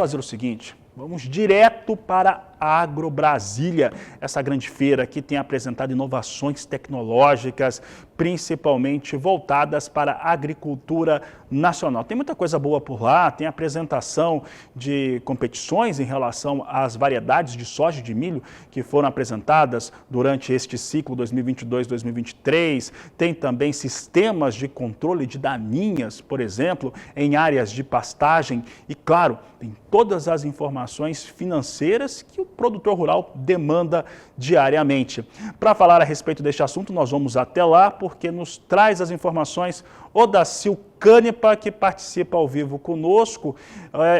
Fazer o seguinte, vamos direto para a AgroBrasília, essa grande feira que tem apresentado inovações tecnológicas, principalmente voltadas para a agricultura nacional. Tem muita coisa boa por lá, tem apresentação de competições em relação às variedades de soja e de milho que foram apresentadas durante este ciclo 2022-2023, tem também sistemas de controle de daninhas, por exemplo, em áreas de pastagem e, claro, tem todas as informações financeiras que o produtor rural demanda diariamente. Para falar a respeito deste assunto, nós vamos até lá, porque nos traz as informações Odacil Canepa, que participa ao vivo conosco.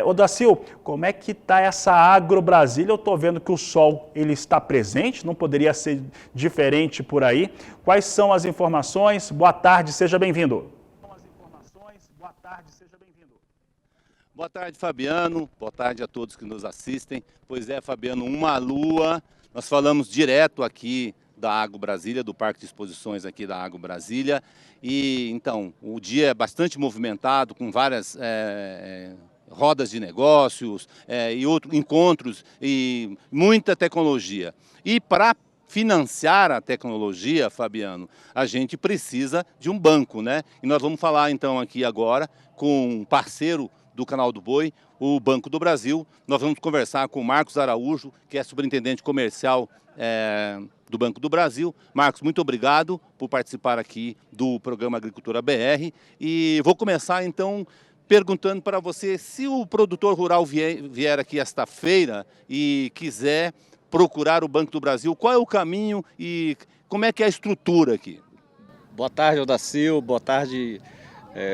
Odacil, como é que está essa AgroBrasília? Eu estou vendo que o sol ele está presente, não poderia ser diferente por aí. Quais são as informações? Boa tarde, seja bem-vindo. Boa tarde, Fabiano. Boa tarde a todos que nos assistem. Pois é, Fabiano, uma lua. Nós falamos direto aqui da AgroBrasília, do Parque de Exposições aqui da AgroBrasília. E então, o dia é bastante movimentado, com várias rodas de negócios e outros encontros e muita tecnologia. E para financiar a tecnologia, Fabiano, a gente precisa de um banco, né? E nós vamos falar então aqui agora com um parceiro do Canal do Boi, o Banco do Brasil. Nós vamos conversar com o Marcos Araújo, que é superintendente comercial do Banco do Brasil. Marcos, muito obrigado por participar aqui do programa Agricultura BR. E vou começar então perguntando para você, se o produtor rural vier aqui esta feira e quiser procurar o Banco do Brasil, qual é o caminho e como é que é a estrutura aqui? Boa tarde, Odacil. Boa tarde,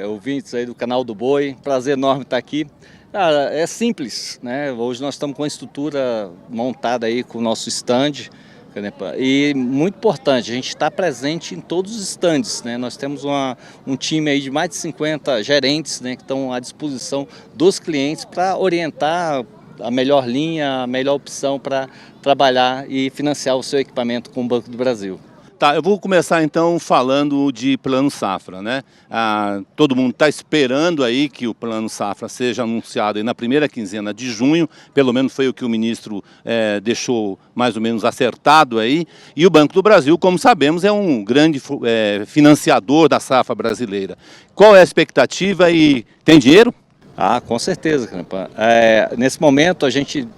ouvintes aí do Canal do Boi. Prazer enorme estar aqui. Cara, é simples, né? Hoje nós estamos com a estrutura montada aí com o nosso stand. E muito importante, a gente está presente em todos os stands, né? Nós temos um time aí de mais de 50 gerentes, né, que estão à disposição dos clientes para orientar a melhor linha, a melhor opção para trabalhar e financiar o seu equipamento com o Banco do Brasil. Tá, eu vou começar então falando de Plano Safra, né? Todo mundo está esperando aí que o Plano Safra seja anunciado aí na primeira quinzena de junho, pelo menos foi o que o ministro deixou mais ou menos acertado aí. E o Banco do Brasil, como sabemos, é um grande financiador da safra brasileira. Qual é a expectativa e tem dinheiro? Com certeza, Canepa. Nesse momento, a gente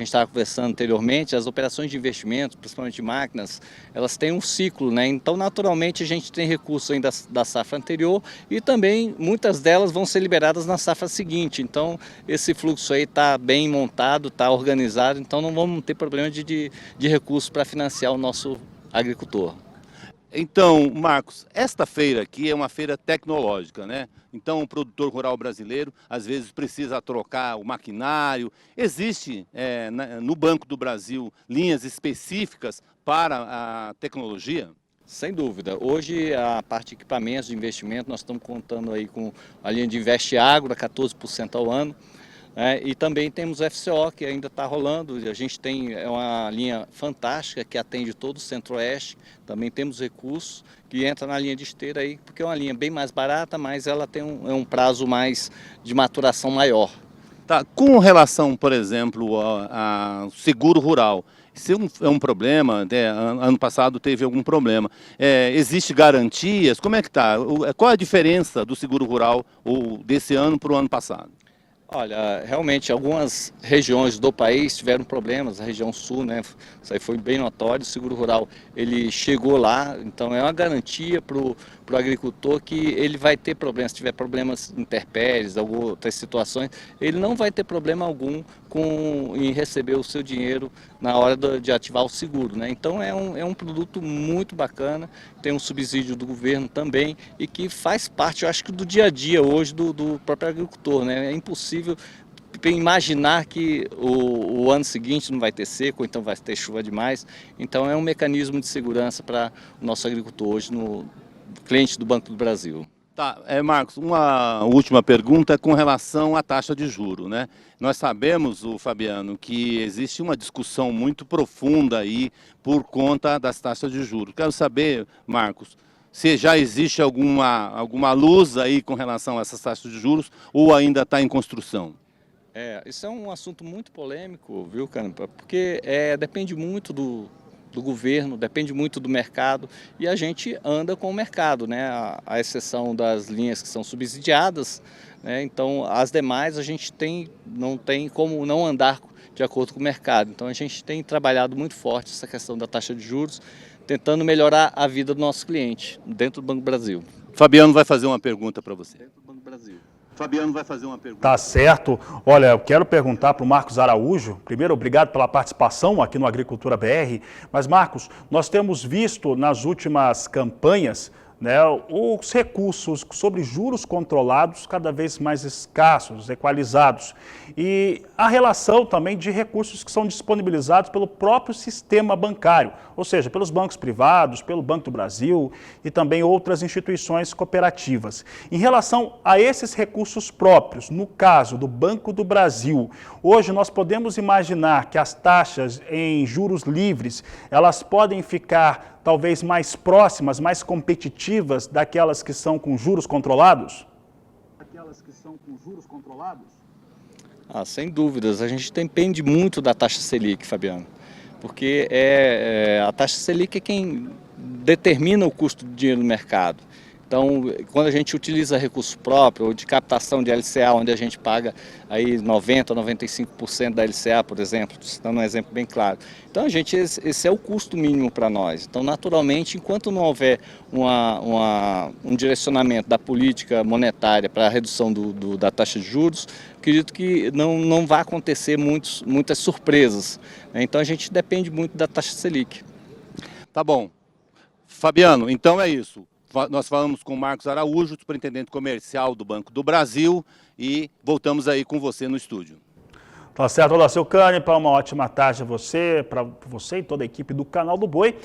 estava conversando anteriormente, as operações de investimento, principalmente de máquinas, elas têm um ciclo, né? Então, naturalmente, a gente tem recursos ainda da safra anterior e também muitas delas vão ser liberadas na safra seguinte. Então, esse fluxo aí está bem montado, está organizado, então não vamos ter problema de recursos para financiar o nosso agricultor. Então, Marcos, esta feira aqui é uma feira tecnológica, né? Então, o produtor rural brasileiro, às vezes, precisa trocar o maquinário. Existe no Banco do Brasil linhas específicas para a tecnologia? Sem dúvida. Hoje, a parte de equipamentos de investimento, nós estamos contando aí com a linha de Investe Agro, a 14% ao ano. E também temos o FCO, que ainda está rolando. A gente tem uma linha fantástica que atende todo o Centro-Oeste. Também temos recursos que entra na linha de esteira aí, porque é uma linha bem mais barata, mas ela tem um prazo mais de maturação maior. Tá. Com relação, por exemplo, ao seguro rural, se é um problema, ano passado teve algum problema, existe garantias? Como é que está? Qual a diferença do seguro rural desse ano para o ano passado? Olha, realmente algumas regiões do país tiveram problemas, a região sul, né? Isso aí foi bem notório, o seguro rural ele chegou lá, então é uma garantia para o agricultor que ele vai ter problemas, se tiver problemas intempéries, algumas outras situações, ele não vai ter problema algum em receber o seu dinheiro na hora de ativar o seguro, né? Então é um produto muito bacana, tem um subsídio do governo também e que faz parte, eu acho que do dia a dia hoje do próprio agricultor, né? É impossível imaginar que o ano seguinte não vai ter seco, ou então vai ter chuva demais. Então é um mecanismo de segurança para o nosso agricultor hoje, no cliente do Banco do Brasil. Tá, Marcos, uma última pergunta com relação à taxa de juro, né? Nós sabemos, Fabiano, que existe uma discussão muito profunda aí por conta das taxas de juros. Quero saber, Marcos, se já existe alguma luz aí com relação a essas taxas de juros ou ainda está em construção? Isso é um assunto muito polêmico, viu, Caramba? Porque depende muito do governo, depende muito do mercado e a gente anda com o mercado, né? À exceção das linhas que são subsidiadas, né? Então as demais a gente não tem como não andar de acordo com o mercado. Então a gente tem trabalhado muito forte essa questão da taxa de juros, tentando melhorar a vida do nosso cliente dentro do Banco do Brasil. Fabiano vai fazer uma pergunta para você. Dentro do Banco do Brasil. Fabiano vai fazer uma pergunta. Tá certo. Olha, eu quero perguntar para o Marcos Araújo. Primeiro, obrigado pela participação aqui no Agricultura BR. Mas, Marcos, nós temos visto nas últimas campanhas, né, os recursos sobre juros controlados cada vez mais escassos, equalizados. E a relação também de recursos que são disponibilizados pelo próprio sistema bancário, ou seja, pelos bancos privados, pelo Banco do Brasil e também outras instituições cooperativas. Em relação a esses recursos próprios, no caso do Banco do Brasil, hoje nós podemos imaginar que as taxas em juros livres, elas podem ficar talvez mais próximas, mais competitivas daquelas que são com juros controlados? Sem dúvidas, a gente depende muito da taxa Selic, Fabiano, porque a taxa Selic é quem determina o custo do dinheiro no mercado. Então, quando a gente utiliza recurso próprio ou de captação de LCA, onde a gente paga aí 90% a 95% da LCA, por exemplo, dando um exemplo bem claro. Então, esse é o custo mínimo para nós. Então, naturalmente, enquanto não houver um direcionamento da política monetária para a redução da taxa de juros, acredito que não vai acontecer muitas surpresas. Então, a gente depende muito da taxa Selic. Tá bom. Fabiano, então é isso. Nós falamos com o Marcos Araújo, superintendente comercial do Banco do Brasil, e voltamos aí com você no estúdio. Tá certo, olá, seu Cândido, para uma ótima tarde a você, para você e toda a equipe do Canal do Boi.